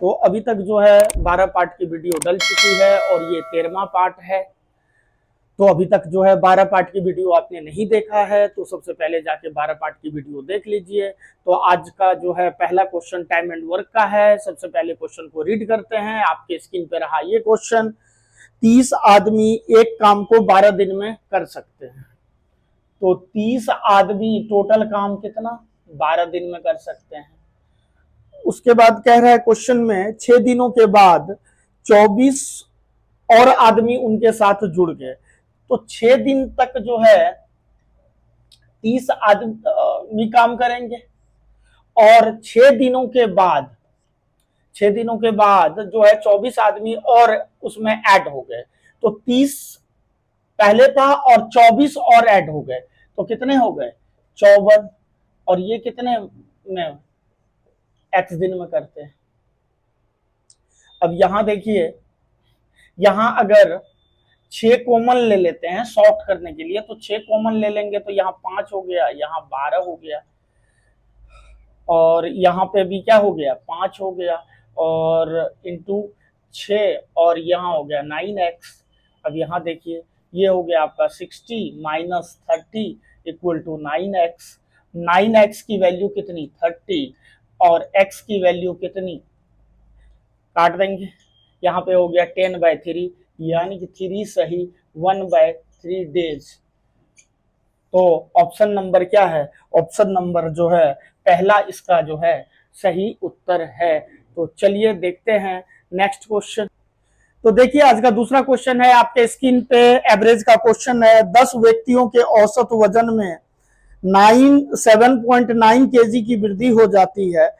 तो अभी तक जो है 12 पार्ट की वीडियो डल चुकी है और ये 13वां पार्ट है। तो अभी तक जो है 12 पार्ट की वीडियो आपने नहीं देखा है तो सबसे पहले जाके 12 पार्ट की वीडियो देख लीजिए। तो आज का जो है पहला क्वेश्चन टाइम एंड वर्क का है। सबसे पहले क्वेश्चन को रीड करते हैं। आपके स्क्रीन पे रहा ये क्वेश्चन, 30 आदमी एक काम को 12 दिन में कर सकते हैं। तो 30 आदमी टोटल काम कितना 12 दिन में कर सकते हैं। उसके बाद कह रहा है क्वेश्चन में 6 दिनों के बाद 24 और आदमी उनके साथ जुड़ गए। तो 6 दिन तक जो है 30 आदमी काम करेंगे और 6 दिनों के बाद जो है 24 आदमी और उसमें ऐड हो गए। तो 30 पहले था और 24 और ऐड हो गए तो कितने हो गए 54। और ये कितने में एक्स दिन में करते हैं। अब यहां देखिए, यहां अगर 6 कॉमन ले लेते हैं सॉर्ट करने के लिए, तो 6 कॉमन ले लेंगे तो यहाँ 5 हो गया, यहाँ 12 हो गया और यहाँ पे भी क्या हो गया 5 हो गया और इंटू 6 और यहाँ हो गया 9x। अब यहाँ देखिए ये हो गया आपका 60 minus 30 equal to 9x। 9x की वैल्यू कितनी 30 और x की वैल्यू कितनी काट देंगे। यहाँ पे हो गया 10/3 यानी कि 3 सही 1/3 डेज। तो ऑप्शन नंबर क्या है, ऑप्शन नंबर जो है पहला इसका जो है सही उत्तर है। तो चलिए देखते हैं नेक्स्ट क्वेश्चन। तो देखिए आज का दूसरा क्वेश्चन है आपके स्क्रीन पे, एवरेज का क्वेश्चन है। 10 व्यक्तियों के औसत वजन में 7.9 केजी की वृद्धि हो जाती है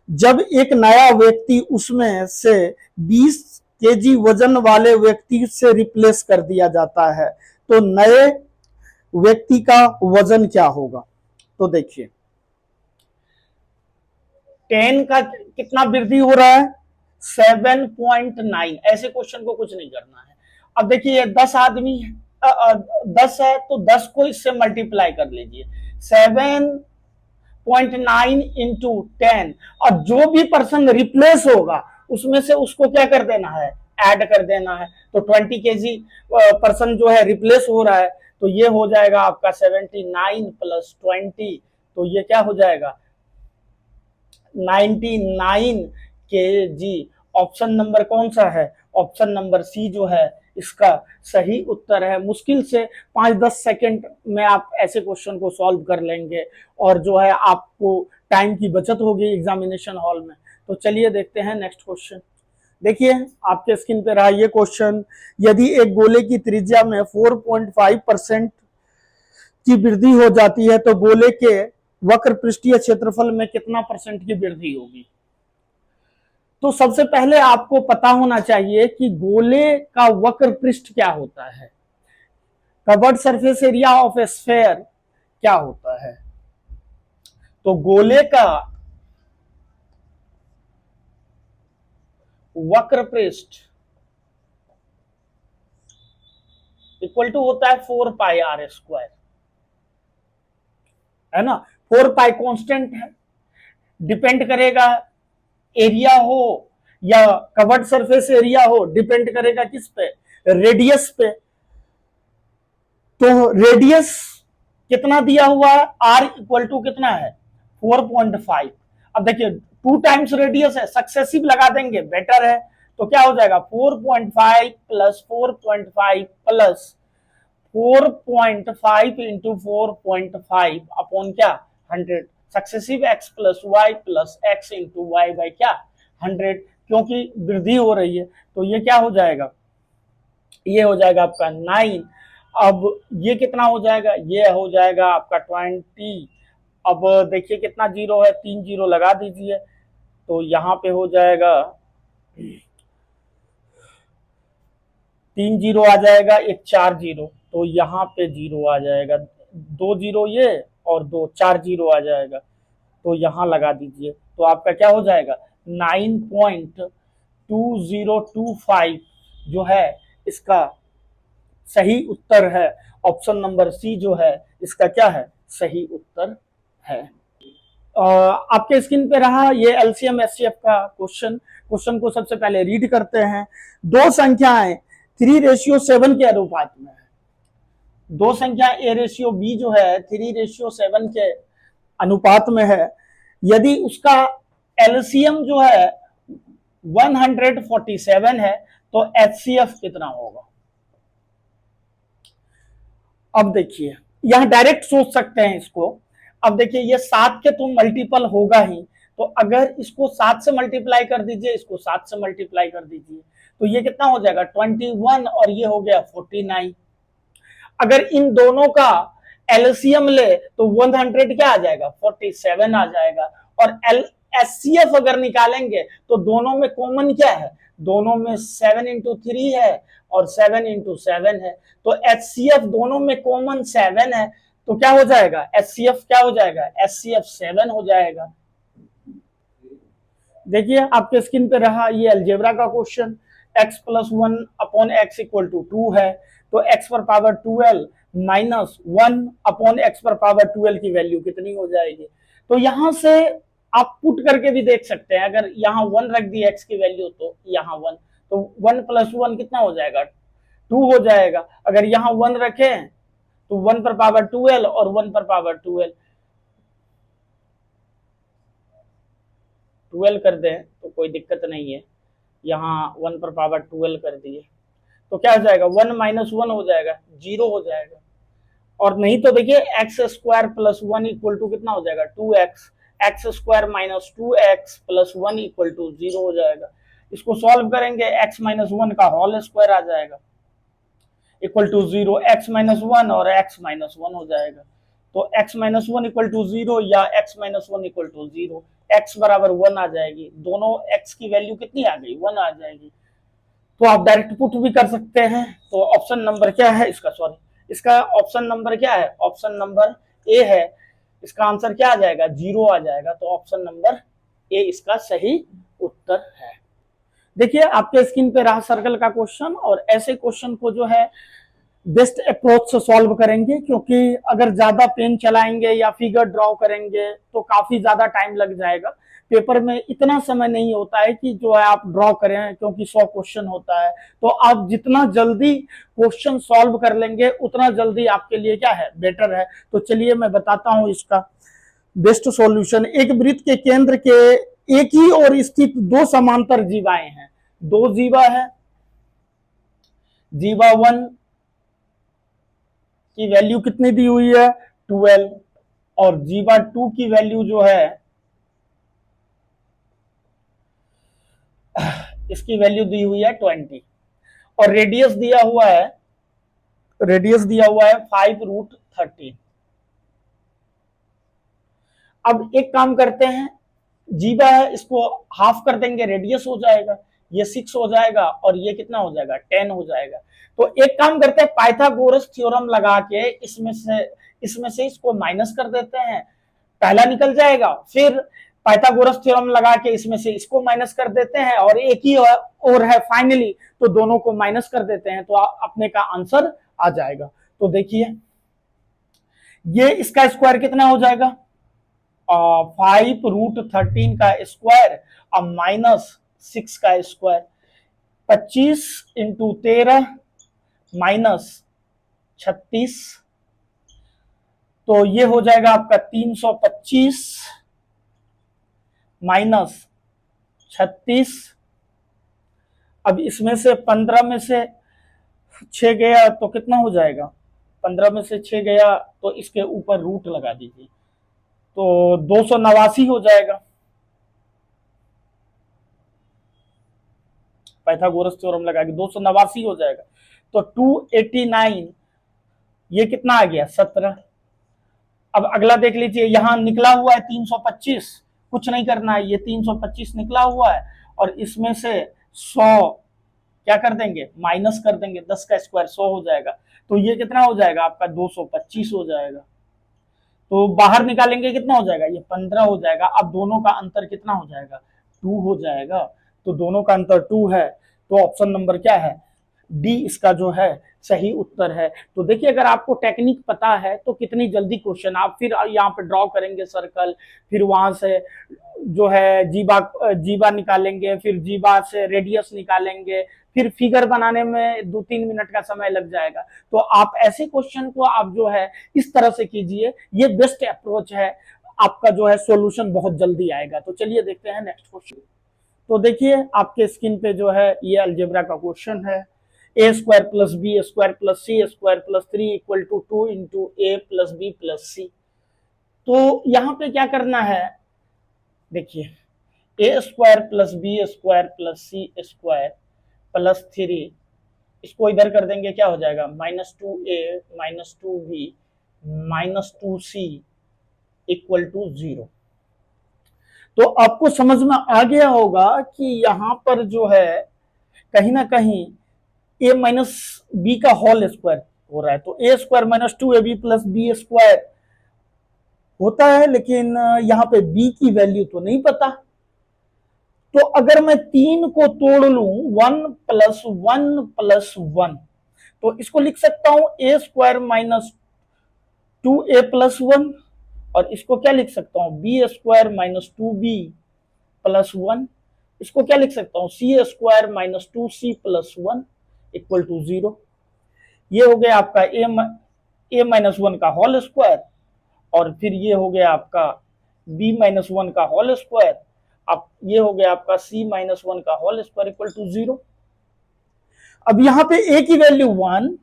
जब एक नया व्यक्ति उसमें से 20 केजी वजन वाले व्यक्ति से रिप्लेस कर दिया जाता है। तो नए व्यक्ति का वजन क्या होगा। तो देखिए 10 का कितना वृद्धि हो रहा है 7.9। ऐसे क्वेश्चन को कुछ नहीं करना है। अब देखिए 10 आदमी 10 है तो 10 को इससे मल्टीप्लाई कर लीजिए 7.9 इंटू 10 और जो भी पर्सन रिप्लेस होगा उसमें से उसको क्या कर देना है ऐड कर देना है। तो 20 केजी पर्सन जो है रिप्लेस हो रहा है तो ये हो जाएगा आपका 79 प्लस 20। तो ये क्या हो जाएगा 99 केजी। ऑप्शन नंबर कौन सा है, ऑप्शन नंबर सी जो है इसका सही उत्तर है। मुश्किल से 5-10 सेकंड में आप ऐसे क्वेश्चन को सॉल्व कर लेंगे और जो है आपको टाइम की बचत होगी एग्जामिनेशन हॉल में। तो चलिए देखते हैं नेक्स्ट क्वेश्चन। देखिए आपके स्क्रीन पे रहा ये क्वेश्चन, यदि एक गोले की त्रिज्या में 4.5% की वृद्धि हो जाती है तो गोले के वक्र पृष्ठीय क्षेत्रफल में कितना परसेंट की वृद्धि होगी। तो सबसे पहले आपको पता होना चाहिए कि गोले का वक्र पृष्ठ क्या होता है, curved surface area of A sphere क्या होता है। तो गोले का वक्र पृष्ठ इक्वल टू होता है 4πr², है ना। 4π कांस्टेंट है, डिपेंड करेगा एरिया हो या कवर्ड सरफेस एरिया हो, डिपेंड करेगा किस पे रेडियस पे। तो रेडियस कितना दिया हुआ है r इक्वल टू कितना है 4.5। अब देखिए 2 टाइम्स रेडियस है, सक्सेसिव लगा देंगे बेटर है। तो क्या हो जाएगा 4.5 प्लस 4.5 प्लस 4.5 इंटू 4.5 अपॉन क्या 100। Successive x plus y plus x into y by क्या 100, क्योंकि वृद्धि हो रही है। तो ये क्या हो जाएगा, ये हो जाएगा आपका 9। अब ये कितना हो जाएगा, ये हो जाएगा आपका 20। अब देखिए कितना जीरो है, 3 जीरो लगा दीजिए तो यहाँ पे हो जाएगा 3 जीरो आ जाएगा, एक 4 जीरो, तो यहाँ पे जीरो आ जाएगा, 2 जीरो ये और 2 4 जीरो आ जाएगा तो यहाँ लगा दीजिए। तो आपका क्या हो जाएगा 9.2025 जो है इसका सही उत्तर है। ऑप्शन नंबर सी जो है इसका क्या है सही उत्तर है। आपके स्क्रीन पे रहा ये एलसीएम एचसीएफ का क्वेश्चन को सबसे पहले रीड करते हैं। दो संख्याएं 3:7 के अनुपात में है। दो संख्या A/B जो है 3:7 के अनुपात में है। यदि उसका एलसीएम जो है 147 है तो एचसीएफ कितना होगा। अब देखिए यहां डायरेक्ट सोच सकते हैं इसको। अब देखिए ये 7 के तो मल्टीपल होगा ही, तो अगर इसको 7 से मल्टीप्लाई कर दीजिए, इसको 7 से मल्टीप्लाई कर दीजिए, तो ये कितना हो जाएगा 21 और ये हो गया 49। अगर इन दोनों का एलसीएम ले तो 100 क्या आ जाएगा 47 आ जाएगा। और एचसीएफ अगर निकालेंगे तो दोनों में कॉमन क्या है, दोनों में 7 into 3 है और 7 into 7 है। तो एचसीएफ दोनों में कॉमन 7 है, तो क्या हो जाएगा एचसीएफ क्या हो जाएगा एचसीएफ 7 हो जाएगा। देखिए आपके स्क्रीन पे रहा ये अलजेब्रा का क्वेश्चन। x + 1 अपॉन x = 2 है, तो x पर पावर 12 माइनस 1 अपॉन x पर पावर 12 की वैल्यू कितनी हो जाएगी। तो यहां से आप पुट करके भी देख सकते हैं। अगर यहाँ 1 रख दी x की वैल्यू तो यहाँ 1, तो 1 + 1 कितना हो जाएगा 2 हो जाएगा। अगर यहाँ 1 रखें तो 1 पर पावर 12 और 1 पर पावर 12 कर दें तो कोई दिक्कत नहीं है। यहाँ 1 पर पावर 12 कर दिए तो क्या हो जाएगा 1 - 1 हो जाएगा 0 हो जाएगा। और नहीं तो देखिए x² + 1 = कितना हो जाएगा 2x, x² - 2x + 1 = 0 हो जाएगा। इसको सॉल्व करेंगे x - 1 का होल स्क्वायर आ जाएगा इक्वल टू 0, x - 1 और x - 1 हो जाएगा। तो x - 1 = 0 या x - 1 = 0, x बराबर 1 आ जाएगी। दोनों x की वैल्यू कितनी आ गई 1 आ जाएगी। तो आप डायरेक्ट पुट भी कर सकते हैं। तो ऑप्शन नंबर क्या है इसका ऑप्शन नंबर क्या है, ऑप्शन नंबर ए है। इसका आंसर क्या आ जाएगा 0 आ जाएगा। तो ऑप्शन नंबर ए इसका सही उत्तर है। देखिए आपके स्क्रीन पे रहा सर्कल का क्वेश्चन, और ऐसे क्वेश्चन को जो है बेस्ट अप्रोच से सॉल्व करेंगे, क्योंकि अगर ज्यादा पेन चलाएंगे या फिगर ड्रॉ करेंगे तो काफी ज्यादा टाइम लग जाएगा। पेपर में इतना समय नहीं होता है कि जो है आप ड्रॉ करें, क्योंकि 100 क्वेश्चन होता है। तो आप जितना जल्दी क्वेश्चन सॉल्व कर लेंगे उतना जल्दी आपके लिए क्या है बेटर है। तो चलिए मैं बताता हूं इसका बेस्ट सॉल्यूशन। एक वृत्त के केंद्र के एक ही और स्थित दो समांतर जीवाएं हैं। दो जीवा है, जीवा 1 की वैल्यू कितनी दी हुई है 12, और जीवा 2 की वैल्यू जो है इसकी वैल्यू दी हुई है 20, और रेडियस दिया हुआ है 5√13। अब एक काम करते हैं, जीवा है इसको हाफ कर देंगे, रेडियस हो जाएगा, ये 6 हो जाएगा और ये कितना हो जाएगा 10 हो जाएगा। तो एक काम करते हैं पाइथागोरस थ्योरम लगा के इसमें से इसको माइनस कर देते हैं, पहला निकल जाएगा। फिर पाइथागोरस थ्योरम लगा के इसमें से इसको माइनस कर देते हैं, और एक ही और है फाइनली, तो दोनों को माइनस कर देते हैं तो अपने का आंसर आ जाएगा। तो देखिए ये इसका स्क्वायर कितना हो जाएगा 5√13 का स्क्वायर अब माइनस 6 का स्क्वायर, 25 × 13 माइनस 36, तो ये हो जाएगा आपका 325 माइनस 36। अब इसमें से 15 में से 6 गया तो कितना हो जाएगा, 15 में से 6 गया तो इसके ऊपर रूट लगा दीजिए, तो 289 हो जाएगा। पाइथागोरस थ्योरम लगा के 289 हो जाएगा। तो 289 ये कितना आ गया 17। अब अगला देख लीजिए, यहां निकला हुआ है 325, कुछ नहीं करना है, ये 325 निकला हुआ है और इसमें से 100 क्या कर देंगे माइनस कर देंगे, 10 का स्क्वायर 100 हो जाएगा। तो ये कितना हो जाएगा आपका 225 हो जाएगा। तो बाहर निकालेंगे कितना हो जाएगा, ये 15 हो जाएगा। अब दोनों का अंतर कितना हो जाएगा 2 हो जाएगा। तो दोनों का अंतर 2 है, तो ऑप्शन नंबर क्या है डी इसका जो है सही उत्तर है। तो देखिए अगर आपको टेक्निक पता है तो कितनी जल्दी क्वेश्चन आप फिर यहाँ पे ड्रॉ करेंगे सर्कल, फिर वहां से जो है जीवा जीवा निकालेंगे, फिर जीवा से रेडियस निकालेंगे, फिर फिगर बनाने में 2-3 मिनट का समय लग जाएगा। तो आप ऐसे क्वेश्चन को आप जो है इस तरह से कीजिए, ये बेस्ट अप्रोच है, आपका जो है सॉल्यूशन बहुत जल्दी आएगा। तो चलिए देखते हैं नेक्स्ट क्वेश्चन। तो देखिए आपके स्क्रीन पे जो है ये अलजेब्रा का क्वेश्चन है, A square plus B square plus C square plus 3 equal to 2 into A plus B plus C. तो यहाँ पे क्या करना है, देखिए A square plus B square plus C square plus 3, इसको इधर कर देंगे, क्या हो जाएगा -2a minus 2b minus 2c equal to 0। तो आपको समझ में आ गया होगा कि यहां पर जो है कहीं ना कहीं a माइनस बी का होल स्क्वायर हो रहा है। तो a square minus 2ab plus B square होता है, लेकिन यहाँ पे b की वैल्यू तो नहीं पता। तो अगर मैं 3 को तोड़ लूं 1 प्लस 1 प्लस 1, तो इसको लिख सकता हूं a square minus 2a plus 1, और इसको क्या लिख सकता हूं B square minus 2b plus 1, इसको क्या लिख सकता हूं C square minus 2c plus 1 equal to 0। ये हो गया आपका a माइनस 1 का होल स्क्वायर, और फिर ये हो गया आपका b माइनस 1 का होल स्क्वायर, अब ये हो गया आपका c माइनस 1 का होल स्क्वायर इक्वल टू 0। अब यहां पे a की वैल्यू 1,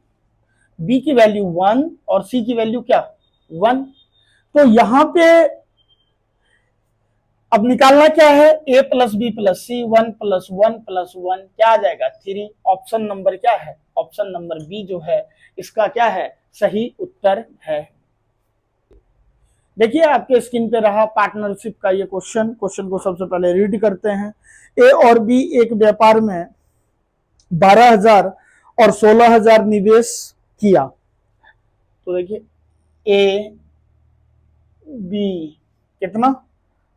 b की वैल्यू 1 और c की वैल्यू क्या 1। तो यहां पे अब निकालना क्या है a plus B plus c, 1 plus 1 plus 1 क्या आ जाएगा 3। ऑप्शन नंबर क्या है, ऑप्शन नंबर बी जो है इसका क्या है सही उत्तर है। देखिए आपके स्क्रीन पे रहा पार्टनरशिप का ये क्वेश्चन को सबसे पहले रीड करते हैं। ए और बी एक व्यापार में 12,000 और 16,000 निवेश किया। तो देखिए ए बी कितना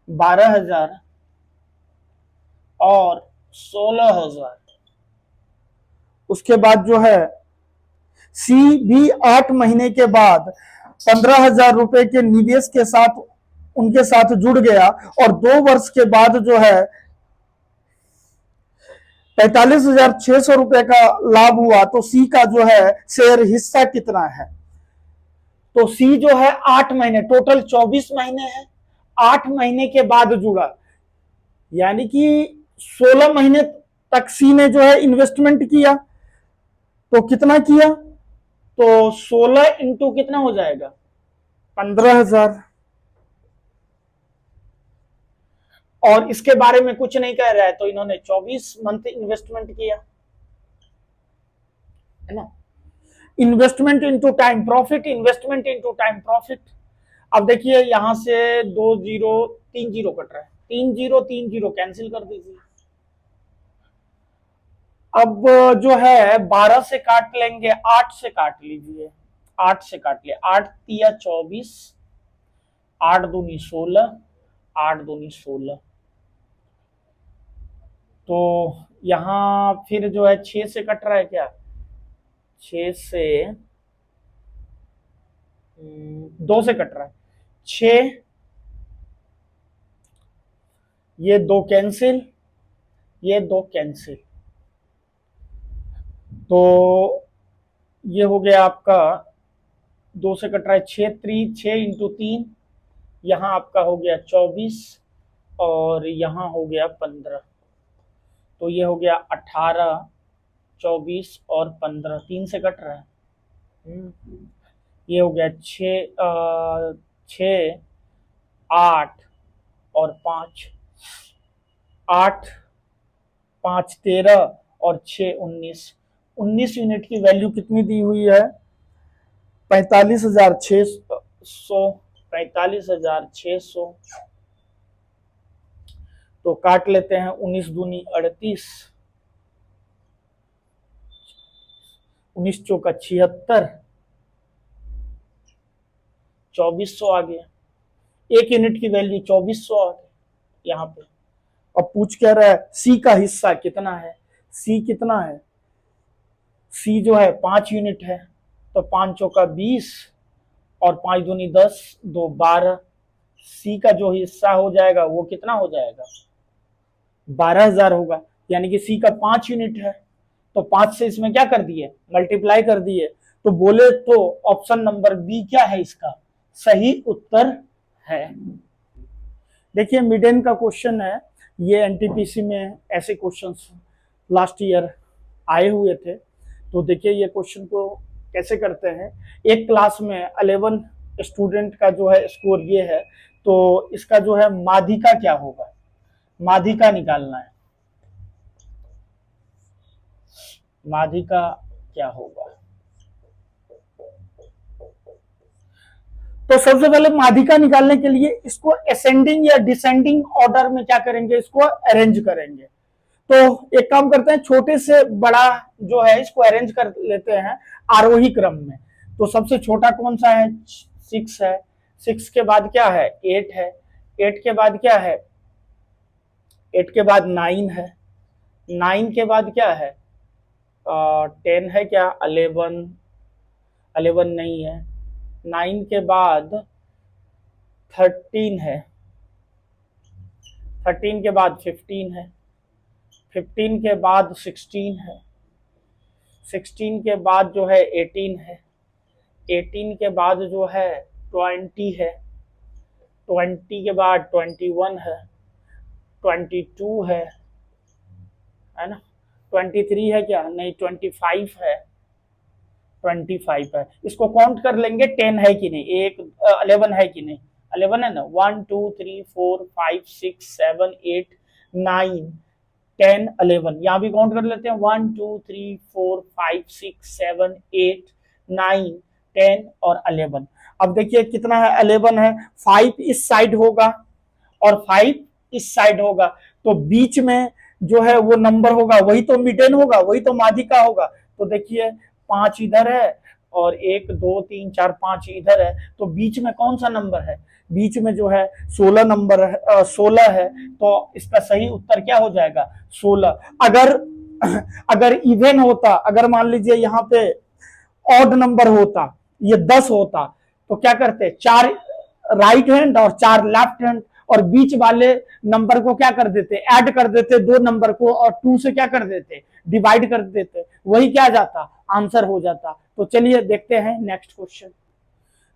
12,000 और 16,000, उसके बाद जो है सी भी 8 महीने के बाद 15,000 रुपए के निवेश के साथ उनके साथ जुड़ गया, और 2 वर्ष के बाद जो है 45,600 रुपए का लाभ हुआ। तो सी का जो है शेयर हिस्सा कितना है। तो सी जो है 8 महीने, टोटल 24 महीने है, 8 महीने के बाद जुड़ा, यानी कि 16 महीने तक सी ने जो है इन्वेस्टमेंट किया। तो कितना किया, तो 16 इंटू कितना हो जाएगा 15,000, और इसके बारे में कुछ नहीं कह रहा है, तो इन्होंने 24 मंथ इन्वेस्टमेंट किया है ना। Investment into time profit, investment into time profit. अब देखिए यहां से 2 जीरो 3 जीरो कट रहा है, 3 जीरो कैंसिल कर दीजिए। अब जो है 12 से काट लेंगे, 8 से काट लीजिए, 8 से काट लिया, 8 तिया 24, 8 दूनी 16, 8 दूनी 16। तो यहां फिर जो है 6 से कट रहा है क्या, 6 से 2 से कट रहा है, 6, ये 2 कैंसिल, ये 2 कैंसिल। तो ये हो गया आपका 2 से कट रहा है 6 इंटू 3, यहां आपका हो गया 24, और यहां हो गया 15। तो ये हो गया 18, 24 और 15, 3 से कट रहा है। ये हो गया 6, 8 और 5, 8, 5 13 और 6 19, 19 यूनिट की वैल्यू कितनी दी हुई है 45,600, 45,600। तो काट लेते हैं, 19 दूनी 38, 19 चौका 76, 2400 आ गया। 1 यूनिट की वैल्यू 2400 आ गया यहाँ पे। अब पूछ कह रहा है सी का हिस्सा कितना है, सी कितना है, सी जो है 5 यूनिट है, तो 5 चौका 20 और 5 दूनी 10, 2 12। सी का जो हिस्सा हो जाएगा वो कितना हो जाएगा, 12,000 होगा, यानी कि सी का 5 यूनिट है, तो 5 से इसमें क्या कर दिए, मल्टीप्लाई कर दिए। तो बोले तो ऑप्शन नंबर बी क्या है इसका सही उत्तर है। देखिए मिड का क्वेश्चन है, ये एनटीपीसी में ऐसे क्वेश्चंस लास्ट ईयर आए हुए थे। तो देखिए ये क्वेश्चन को कैसे करते हैं, एक क्लास में 11 स्टूडेंट का जो है स्कोर ये है, तो इसका जो है माध्यिका क्या होगा, माध्यिका निकालना है, माध्यिका क्या होगा। तो सबसे पहले माध्यिका निकालने के लिए इसको असेंडिंग या डिसेंडिंग ऑर्डर में क्या करेंगे, इसको अरेंज करेंगे। तो एक काम करते हैं, छोटे से बड़ा जो है इसको अरेंज कर लेते हैं आरोही क्रम में। तो सबसे छोटा कौन सा है, 6 है, 6 के बाद क्या है, 8 है, 8 के बाद क्या है, 8 के बाद 9 है, 9 के बाद क्या है, 10 है क्या, 11 नहीं है, 9 के बाद 13 है, 13 के बाद 15 है, 15 के बाद 16 है, 16 के बाद जो है 18 है, 18 के बाद जो है 20 है, 20 के बाद 21 है, 22 है ना, 23 है क्या, नहीं 25 है, 25 है। इसको काउंट कर लेंगे 10 है कि नहीं, 11 है कि नहीं, 11 है ना, 1 2 3 4 5 6 7 8 9 10 11, यहाँ भी काउंट कर लेते हैं 1 2 3 4 5 6 7 8 9 10 और 11। अब देखिए कितना है, 11 है, 5 इस साइड होगा और 5 इस साइड होगा, तो बीच में जो है वो नंबर होगा वही तो मिडेन होगा, वही तो माध्यिका होगा। तो देखिए 5 इधर है और 1 2 3 4 5 इधर है, तो बीच में कौन सा नंबर है, बीच में जो है 16 नंबर है, 16 है, तो इसका सही उत्तर क्या हो जाएगा, 16। अगर इवन होता, अगर मान लीजिए यहाँ पे ऑड नंबर होता, ये 10 होता, तो क्या करते, 4 राइट हैंड और 4 लेफ्ट हैंड, और बीच वाले नंबर को क्या कर देते, ऐड कर देते 2 नंबर को, और 2 से क्या कर देते, डिवाइड कर देते, वही क्या जाता, आंसर हो जाता। तो चलिए देखते हैं नेक्स्ट क्वेश्चन।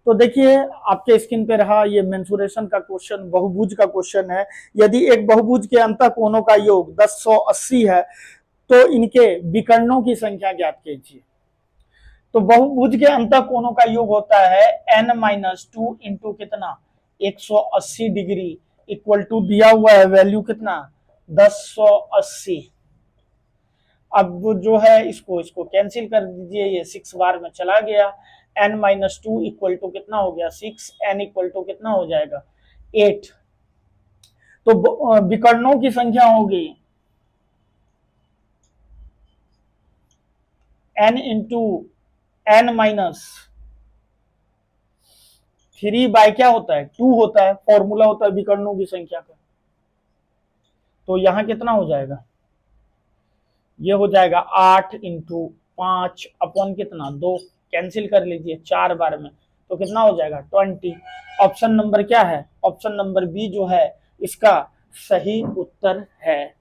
तो देखिए आपके स्क्रीन पे रहा ये मेंसुरेशन का क्वेश्चन, बहुभुज का क्वेश्चन है। यदि एक बहुभुज के अंतःकोणों का योग 1080 है तो इनके विकर्णों की संख्या ज्ञात कीजिए। तो बहुभुज के अंतःकोणों का योग होता है n-2 इंटू कितना, 180 डिग्री, इक्वल टू दिया हुआ है वैल्यू कितना, 1080। अब जो है इसको कैंसिल कर दीजिए, ये 6 बार में चला गया, n-2 इक्वल टू कितना हो गया 6, n इक्वल टू कितना हो जाएगा 8। तो विकर्णों की संख्या होगी n इंटू n-3 बाय क्या होता है 2 होता है, फॉर्मूला होता है विकर्णों की संख्या का। तो यहां कितना हो जाएगा, ये हो जाएगा 8 इंटू 5 अपॉन कितना 2, कैंसिल कर लीजिए 4 बार में, तो कितना हो जाएगा 20। ऑप्शन नंबर क्या है, ऑप्शन नंबर बी जो है इसका सही उत्तर है।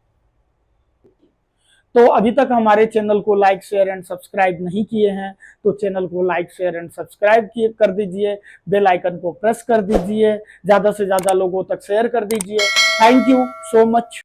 तो अभी तक हमारे चैनल को लाइक शेयर एंड सब्सक्राइब नहीं किए हैं तो चैनल को लाइक शेयर एंड सब्सक्राइब कर दीजिए, बेल आइकन को प्रेस कर दीजिए, ज्यादा से ज्यादा लोगों तक शेयर कर दीजिए। Thank you so much.